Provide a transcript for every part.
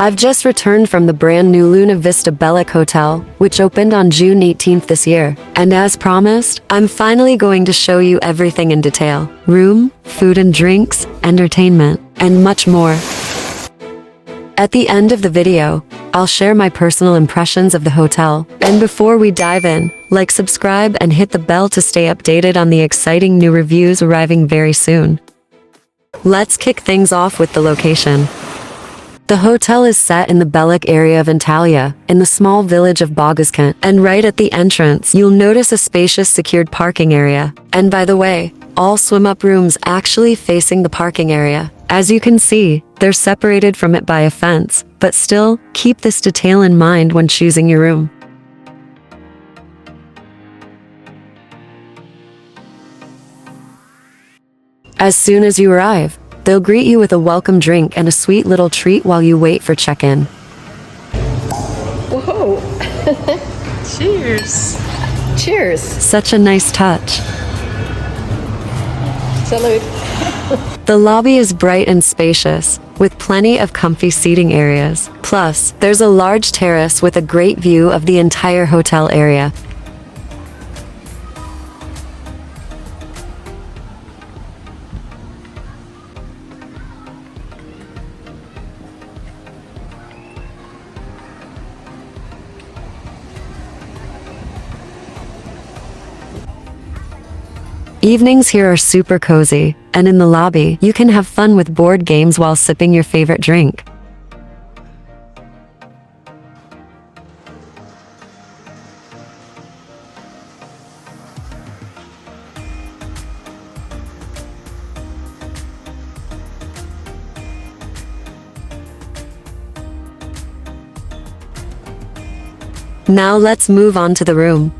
I've just returned from the brand new Luna Vista Belek Hotel, which opened on June 18th this year. And as promised, I'm finally going to show you everything in detail. Room, food and drinks, entertainment, and much more. At the end of the video, I'll share my personal impressions of the hotel. And before we dive in, like, subscribe, and hit the bell to stay updated on the exciting new reviews arriving very soon. Let's kick things off with the location. The hotel is set in the Belek area of Antalya, in the small village of Bogaskent, and right at the entrance, you'll notice a spacious secured parking area. And by the way, all swim-up rooms actually facing the parking area. As you can see, they're separated from it by a fence, but still, keep this detail in mind when choosing your room. As soon as you arrive, they'll greet you with a welcome drink and a sweet little treat while you wait for check-in. Whoa! Cheers! Cheers! Such a nice touch. Salud! The lobby is bright and spacious, with plenty of comfy seating areas. Plus, there's a large terrace with a great view of the entire hotel area. Evenings here are super cozy, and in the lobby, you can have fun with board games while sipping your favorite drink. Now let's move on to the room.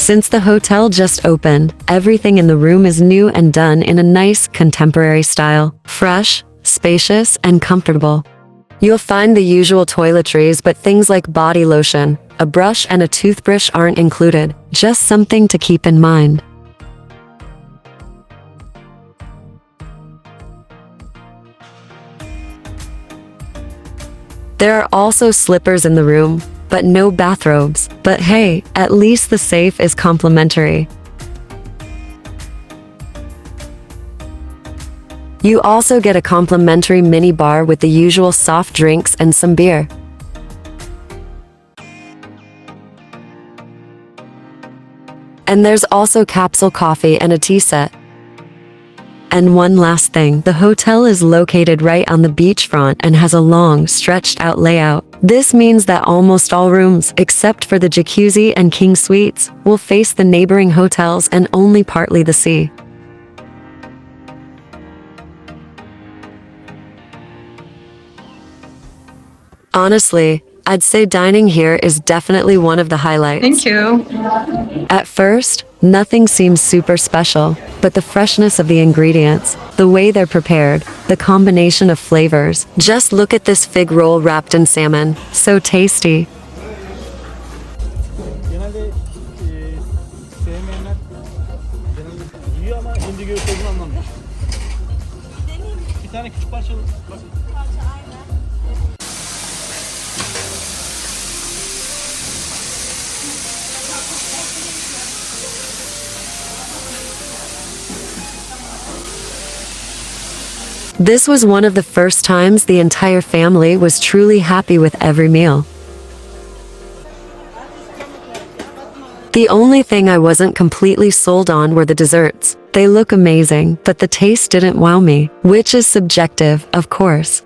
Since the hotel just opened, everything in the room is new and done in a nice, contemporary style. Fresh, spacious, and comfortable. You'll find the usual toiletries, but things like body lotion, a brush, and a toothbrush aren't included. Just something to keep in mind. There are also slippers in the room, but no bathrobes. But hey, at least the safe is complimentary. You also get a complimentary mini bar with the usual soft drinks and some beer. And there's also capsule coffee and a tea set. And one last thing, the hotel is located right on the beachfront and has a long, stretched-out layout. This means that almost all rooms, except for the jacuzzi and king suites, will face the neighboring hotels and only partly the sea. Honestly, I'd say dining here is definitely one of the highlights. Thank you. At first, nothing seems super special, but the freshness of the ingredients, the way they're prepared, the combination of flavors. Just look at this fig roll wrapped in salmon. So tasty. Genelde sevmeyenler genelde yiyor ama hindi göğüs olduğunu anlamıyor. Bir tane küçük parça bakın. This was one of the first times the entire family was truly happy with every meal. The only thing I wasn't completely sold on were the desserts. They look amazing, but the taste didn't wow me, which is subjective, of course.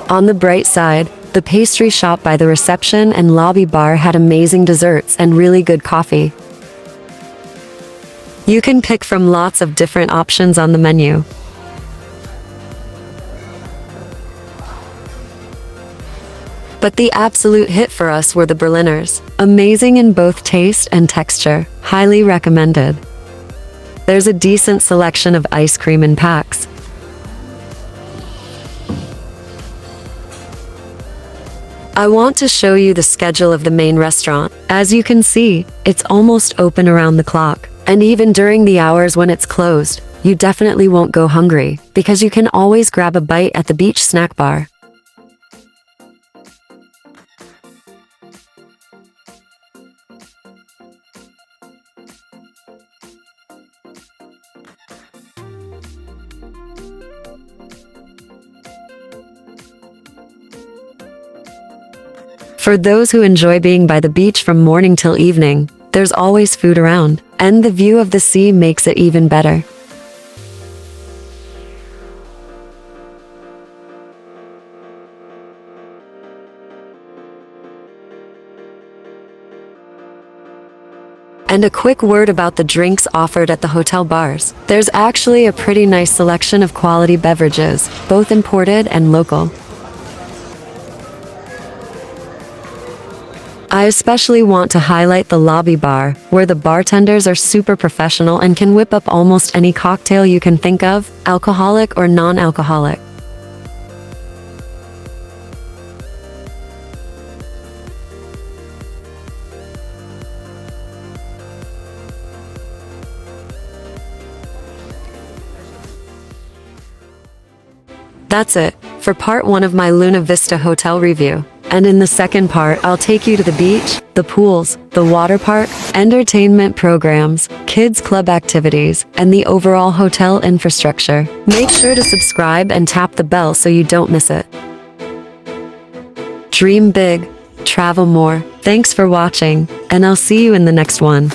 On the bright side, the pastry shop by the reception and lobby bar had amazing desserts and really good coffee. You can pick from lots of different options on the menu. But the absolute hit for us were the Berliners. Amazing in both taste and texture. Highly recommended. There's a decent selection of ice cream in packs. I want to show you the schedule of the main restaurant. As you can see, it's almost open around the clock. And even during the hours when it's closed, you definitely won't go hungry, because you can always grab a bite at the beach snack bar. For those who enjoy being by the beach from morning till evening, there's always food around, and the view of the sea makes it even better. And a quick word about the drinks offered at the hotel bars. There's actually a pretty nice selection of quality beverages, both imported and local. I especially want to highlight the lobby bar, where the bartenders are super professional and can whip up almost any cocktail you can think of, alcoholic or non-alcoholic. That's it for part 1 of my Luna Vista hotel review. And in the second part, I'll take you to the beach, the pools, the water park, entertainment programs, kids club activities, and the overall hotel infrastructure. Make sure to subscribe and tap the bell so you don't miss it. Dream big, travel more. Thanks for watching, and I'll see you in the next one.